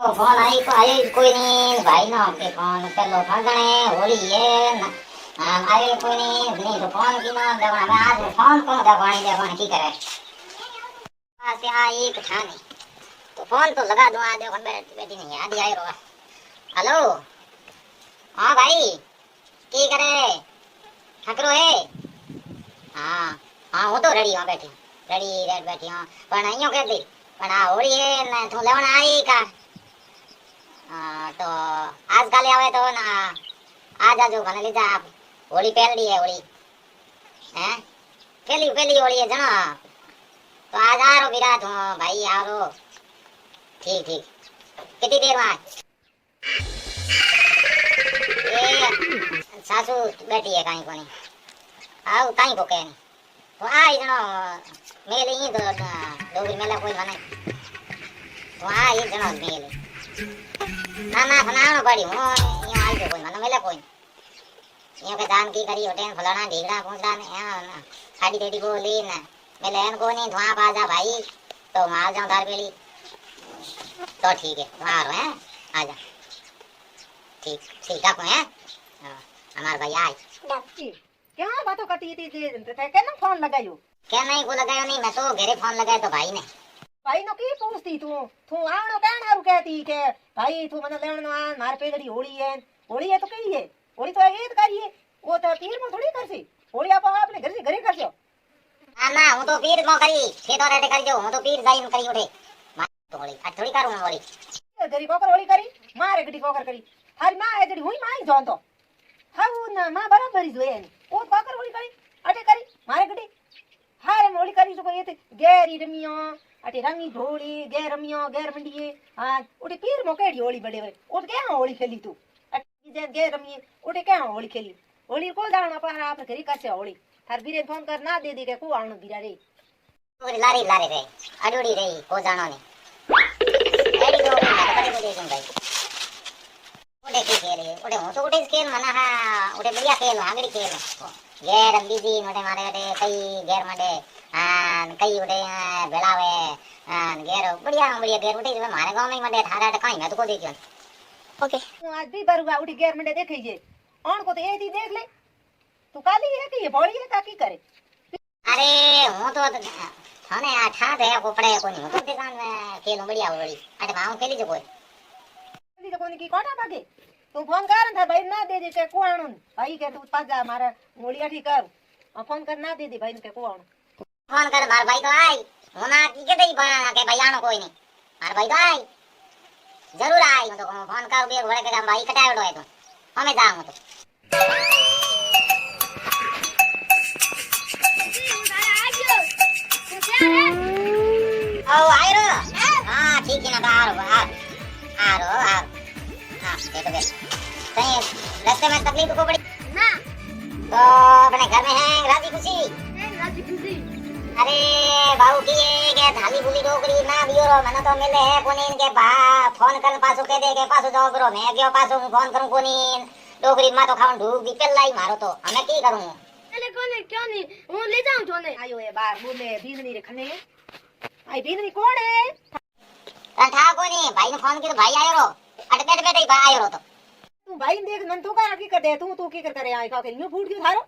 तो फोन आई को आए कोई नहीं भाई ना के फोन कर लो फागणे होली है ना आए कोई नहीं तो फोन की ना दवा मैं आज फोन को दवाई दे की करे से आई कुछ नहीं तो फोन तो लगा दूं आज देखो बैठी नहीं याद ही आई रो हेलो हां भाई की करे ठकरो है हां हां वो तो रेडी हां बैठी रेड बैठी हां पण अइयो के दी पण आ होली है ने तू लेवण आई का तो आज काले आवे तो ना आज आजो भने लीजा आप होली पहली है होली हैं पहली होली है जना तो आज आ रो विराट हो भाई आ रो ठीक कितनी देर में ये सासू बैठी है कहीं कोनी आओ कहीं को कहीं तो आई जनो मेले ही तो डोगरी मेला कोई बने तो आई जनो मेले ना फलाना पड़ी हूँ यहाँ आई तो कोई मन मेले कोई यहाँ के दान की करी होटेन फलाना ढीगड़ा पहुँचना यहाँ साड़ी तेड़ी को ली ना मेले एन को नहीं धुआं पाजा भाई तो मार जाऊँ धार पेली तो ठीक है वहाँ आ रहे हैं आजा ठीक डाकू है हमारे भाई आए क्या बातों करती थी क्या ना फोन लगायो क्या नहीं को लगायो नहीं मैं तो घेरे फोन लगाया तो भाई ने भाई नो की पूछती तू आवनो क्या नारू कहती के भाई तू मने लेवण आ मार पे गड़ी होली है तो कही है होली तो ये करिए वो तो पीर में थोड़ी करसी होली आप अपने घर से घरे कर दो ना हूं तो पीर मो करी खेतो रेटे कर जो हूं तो पीर जाइन करी उठे मार तो होली आज थोड़ी करूं होली तेरी कोकर होली करी मारे गड़ी कोकर करी हरी मां है जड़ी हुई मां ही जोन तो हाउ ना मां बराबर ही जोए ओ कोकर होली करी अटे करी मारे गड़ी हारे होली करी तो ये गैरी रमियो अटे रंगी ढोली गैर रमियो गैर मंडिए हां उठे पीर मो केड़ी होली बड़े वे उठ क्या होली खेली तू अटे जे गैर रमिए उठे क्या होली खेली होली को जाना पर आप घरी कैसे होली थार बीरे फोन कर ना दे के को आवनो बीरा रे ओरे लारे रे अडोड़ी रे को जानो ने एडी तो मारे को दे दूं भाई उठे की खेले उठे हूं तो उठे खेल मना हा उठे बढ़िया खेल आगड़ी खेल गैर बीजी नोटे मारे उठे कई गैर माटे कई उठे बेलावे गैर बढ़िया गैर उठे मारे गांव में माटे थारा कहीं मैं तो को देखियो ओके आज भी बरुआ उठी गैर मंडे देखे जे ऑन को तो ए दी देख ले तू काली है कि ये बोली है ताकि करे अरे हूं तो थाने आठा दे को पड़े को नहीं तो दुकान में खेलो बढ़िया बड़ी अरे मां खेली जो कोई की कोटा भागे तू फोन कर था भाई ना दे दे के को आणन भाई के तू पाजा मारा मोलिया ठीक कर फोन कर ना दे दे भाई के को आणन फोन कर मार भाई तो आई होना की के दई बना के भाई आनो कोई नहीं मार भाई तो आई जरूर आई तो फोन कर बे घोड़े के भाई कटावड़ो है तो हमें जाऊं तो ओ आई रो हां ठीक है ना आ रो हां देखो बे कहीं रास्ते में तकलीफ को पड़ी ना तो अपने घर में है राजी खुशी अरे बाबू की के थाली भूली डोकरी ना बियो मने तो मिले है कोनी के बा फोन कर पासो कह दे के पासो जाओ करो मैं गयो पासो फोन करूं कोनी डोकरी मा तो खावन ढूक दी पेलाई मारो तो हमें की करूं अरे कोने क्यों नहीं हूं ले जाऊं छोने आयो है बार बोले बीननी रे खने आई बीननी कौन है था कोनी भाई ने फोन की तो भाई आयो रो अटके बैठे भाई आयो रो तो तू भाई देख मन तो का की कर दे तू की कर करे आई का के न्यू फूट क्यों थारो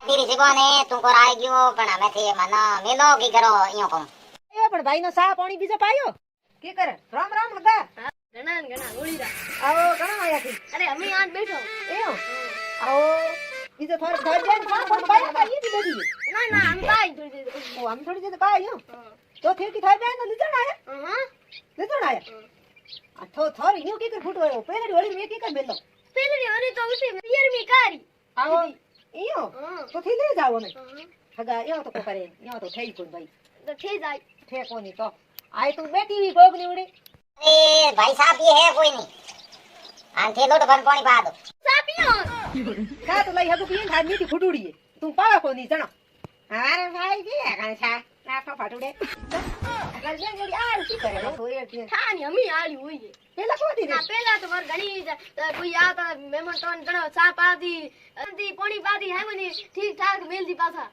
तेरी जीवाने तुमको राय गयो पण हमें थे मना मेलो की करो इयो को ए पण भाई नो सा पानी बीजे पायो की करे राम लगा घना होली रा आओ घना आया थी अरे हमें आज बैठो एयो आओ बीजे थोड़ा घर जाए कौन भाई का ये दी बेटी ना हम भाई थोड़ी देर ओ हम थोड़ी देर पायो तो थे की थाई बहन लिजण आया हां लिजण आया अठो थोर इयो की कर फुट होयो पहले होली में की कर बेलो पहले होली तो उसी पियर में कारी आओ इयो तो थी ले जाओ ने हां हगा यो तो को करे यो तो थई कोन भाई तो थे जाए थे कोनी तो आई तू बेटी हुई गोगली उड़ी अरे भाई साहब ये है कोई नहीं आंथे लोट बन पानी पा दो सापियो का तो लाई हगु पिन खानी थी फुटुड़ी तू पावा कोनी जना अरे भाई की है का छा ना तो फटुड़े अगर जे जोड़ी आ की करे थोड़ी थी थानी हमें आली हुई है पेला को दी ना पहला तो वर घणी कोई आ तो मेहमान तो घणो चा पादी अंदी पानी पादी है वनी ठीक ठाक मेल दी पासा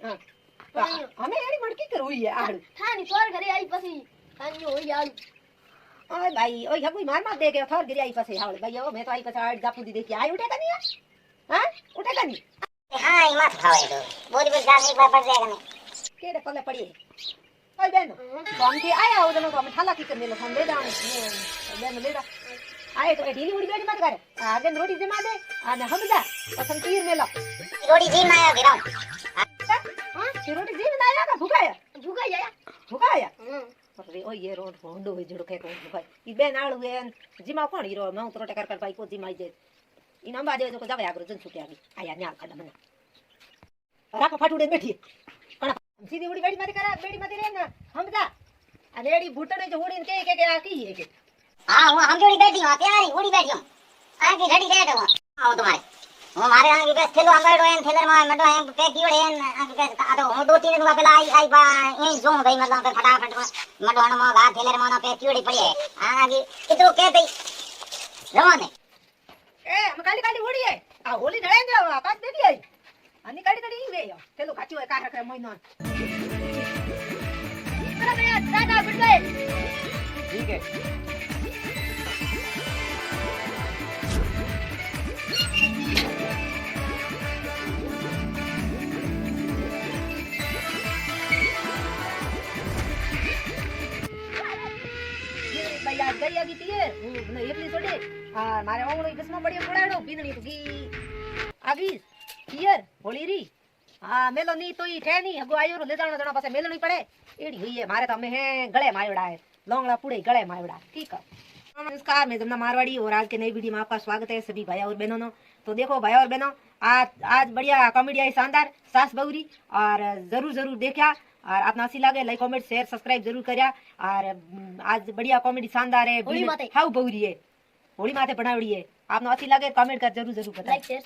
हमें एड़ी मटकी कर हुई है आड़ थानी तोर घरे आई पसी थानी होई आलू ओए भाई ओए हगुई मार मत दे के थोर गिरी आई पसे हावले भाई ओ मैं तो आई पसे आड़ जापू दी देखी आई उठेगा नहीं हां उठेगा नहीं हाँ ये मत खाओ ये तो बोरी बोरी दाल एक बार पड़ जाएगा नहीं केड़े पल्ले पड़ी है ओए बहन कौन के आया हो जनो तो हम ठाला की कर ले लो हम ले जाओ बहन ले जा आए तो ढीली उड़ी गाड़ी मत कर आगे रोटी जमा दे आने हम जा पसंद तीर में लो रोटी जी मैं गिराऊं हां रोटी जी में आया का भूखाया भूखाया अरे ओ ये रोड होंडो है जड़ो के कोण भाई ई बेन आळू एन जिमा कोण हीरो मैं तो रोटे कर भाई को जिमाई जे इन अंबा जे जो जावे आगरो जन छूटे आगी आया न्याल खड़ा मना राखो फाटुडे बैठी कणा सीधी उड़ी बेड़ी मत करा बेड़ी मत रे ना हम जा अनेड़ी भूटड़े जो उड़ी के आ की है के हाँ हम जोड़ी बैठी हूँ तैयारी उड़ी बैठी हूँ आगे घड़ी रेड हूँ हाँ तुम्हारे वो मारे आगे बस थेलो अंगड़ो एन थेलर में मडो है पे कीड़े एन आगे बस आ तो हूँ दो तीन दिन पहला आई बा यही जो भाई मतलब पे फटाफट मडो हन में गा थेलर में पे कीड़ी पड़ी है आगे कितो के दई रवाने ए हम काली उड़ी है आ होली ढळे दे आकाश देवी आई अनि काली वे थेलो काची है कार रखरे मोइनो चलो भैया दादा गुड बाय ठीक है भाई आज गई आगी थी ने एकली छोड़े आ मारे ओंगणो गसमा पड़ियो पड़ाड़ो पीदणी तो की आगी हियर होली री हां मेलो नी तो ई ठेनी हगो आयो रो ले जानो जणा पासे मेलणी पड़े एड़ी हुई है मारे तो हमें है गले मायोड़ा है लोंगड़ा पुड़े गले मायोड़ा ठीक है नमस्कार मैं जमुना मारवाड़ी और आज के नई वीडियो में आपका स्वागत है सभी भाई और बहनों तो देखो भाई और बहनों आज बढ़िया कॉमेडी आई शानदार सास बहुरी और जरूर देखा और आपने अच्छी लगे लाइक कमेंट शेयर सब्सक्राइब जरूर करिया और आज बढ़िया कॉमेडी शानदार है होली माते हाउ बहुरी है होली माते बनावड़ी है आपने अच्छी लगे कमेंट कर जरूर बताइए लाइक शेयर